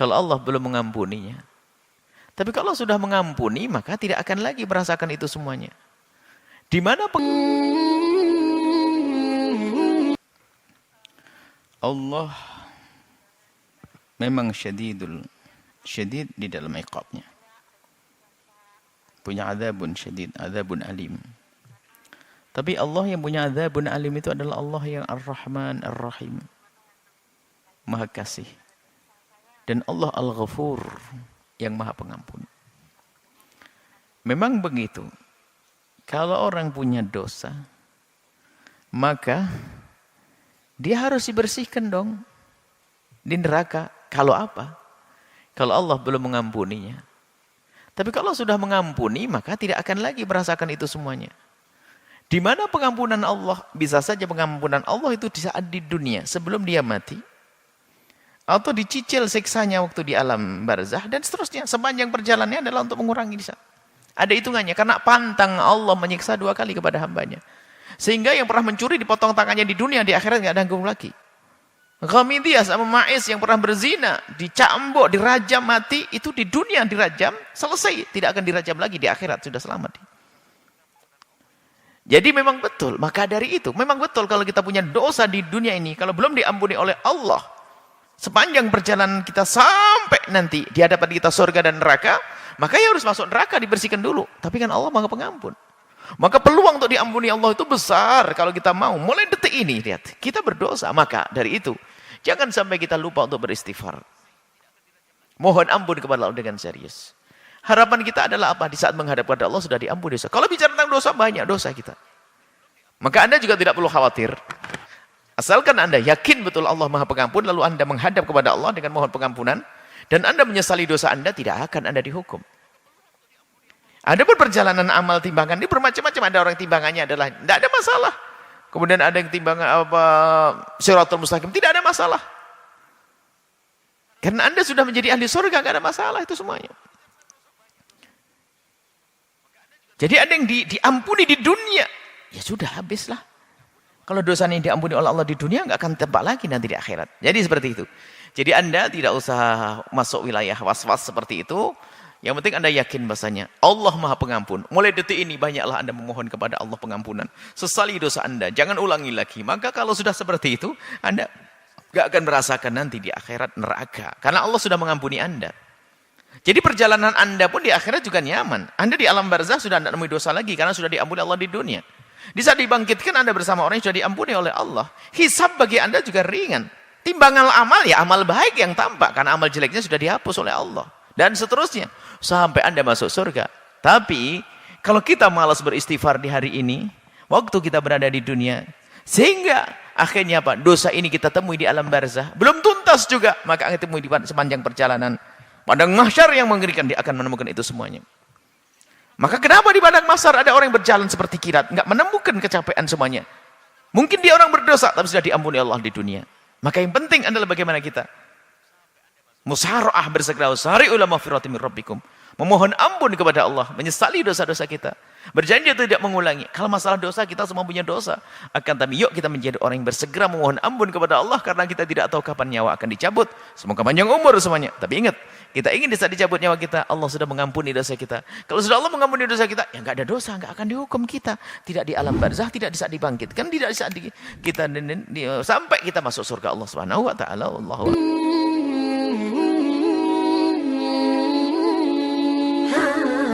kalau Allah belum mengampuninya. Tapi kalau sudah mengampuni, maka tidak akan lagi merasakan itu semuanya. Di mana Allah memang syadid di dalam iqabnya. Punya azabun syadid, azabun alim. Tapi Allah yang punya azabun alim itu adalah Allah yang Ar-Rahman Ar-Rahim. Maha kasih. Dan Allah Al-Ghafur yang Maha Pengampun. Memang begitu. Kalau orang punya dosa, maka dia harus dibersihkan dong di neraka. Kalau apa? Kalau Allah belum mengampuninya. Tapi kalau sudah mengampuni, maka tidak akan lagi merasakan itu semuanya. Di mana pengampunan Allah? Bisa saja pengampunan Allah itu di saat di dunia, sebelum dia mati. Atau dicicil siksanya waktu di alam barzah, dan seterusnya. Sepanjang perjalanannya adalah untuk mengurangi di sana. Ada hitungannya, karena pantang Allah menyiksa 2 kali kepada hambanya. Sehingga yang pernah mencuri dipotong tangannya di dunia, di akhirat nggak ada hukum lagi. Ghamidiyah sama Ma'is yang pernah berzina, dicambuk, dirajam mati, itu di dunia dirajam, selesai. Tidak akan dirajam lagi, di akhirat sudah selamat. Jadi memang betul, maka dari itu, memang betul kalau kita punya dosa di dunia ini, kalau belum diampuni oleh Allah, sepanjang perjalanan kita sampai nanti di hadapan kita surga dan neraka, maka ya harus masuk neraka, dibersihkan dulu. Tapi kan Allah Maha Pengampun. Maka peluang untuk diampuni Allah itu besar kalau kita mau. Mulai detik ini, lihat, kita berdosa. Maka dari itu, jangan sampai kita lupa untuk beristighfar. Mohon ampun kepada Allah dengan serius. Harapan kita adalah apa? Di saat menghadap kepada Allah sudah diampuni dosa. Kalau bicara tentang dosa, banyak dosa kita. Maka Anda juga tidak perlu khawatir. Asalkan Anda yakin betul Allah Maha Pengampun, lalu Anda menghadap kepada Allah dengan mohon pengampunan, dan Anda menyesali dosa Anda, tidak akan Anda dihukum. Ada pun perjalanan amal timbangan ini bermacam-macam. Ada orang timbangannya adalah tidak ada masalah. Kemudian ada yang timbangan apa Shirathul Mustaqim, tidak ada masalah. Karena Anda sudah menjadi ahli surga, tidak ada masalah itu semuanya. Jadi ada yang diampuni di dunia, ya sudah habislah. Kalau dosanya diampuni oleh Allah di dunia, nggak akan tebak lagi nanti di akhirat. Jadi seperti itu. Jadi Anda tidak usah masuk wilayah was-was seperti itu. Yang penting Anda yakin bahasanya Allah Maha Pengampun. Mulai detik ini banyaklah Anda memohon kepada Allah pengampunan. Sesali dosa Anda, jangan ulangi lagi. Maka kalau sudah seperti itu, Anda nggak akan merasakan nanti di akhirat neraka. Karena Allah sudah mengampuni Anda. Jadi perjalanan Anda pun di akhirat juga nyaman. Anda di alam barzah sudah tidak menemui dosa lagi karena sudah diampuni Allah di dunia. Di saat dibangkitkan Anda bersama orang yang sudah diampuni oleh Allah. Hisab bagi Anda juga ringan. Timbangan amal ya amal baik yang tampak karena amal jeleknya sudah dihapus oleh Allah. Dan seterusnya sampai Anda masuk surga. Tapi kalau kita malas beristighfar di hari ini, waktu kita berada di dunia, sehingga akhirnya apa? Dosa ini kita temui di alam barzah, belum tuntas juga, maka akan temui di sepanjang perjalanan. Pada mahsyar yang mengerikan dia akan menemukan itu semuanya. Maka kenapa di padang mahsyar ada orang yang berjalan seperti kilat, enggak menemukan kecapean semuanya? Mungkin dia orang berdosa tapi sudah diampuni Allah di dunia. Maka yang penting adalah bagaimana kita musara'ah, bersegera usari'u ila maghfiratin min rabbikum. Memohon ampun kepada Allah, menyesali dosa-dosa kita. Berjanji tidak mengulangi. Kalau masalah dosa, kita semua punya dosa. Akan tapi yuk kita menjadi orang yang bersegera memohon ampun kepada Allah karena kita tidak tahu kapan nyawa akan dicabut. Semoga panjang umur semuanya. Tapi ingat, kita ingin di saat dicabut nyawa kita, Allah sudah mengampuni dosa kita. Kalau sudah Allah mengampuni dosa kita, ya enggak ada dosa, enggak akan dihukum kita. Tidak di alam barzah, tidak di saat dibangkitkan, tidak di saat kita sampai kita masuk surga Allah Subhanahu wa taala. Allahu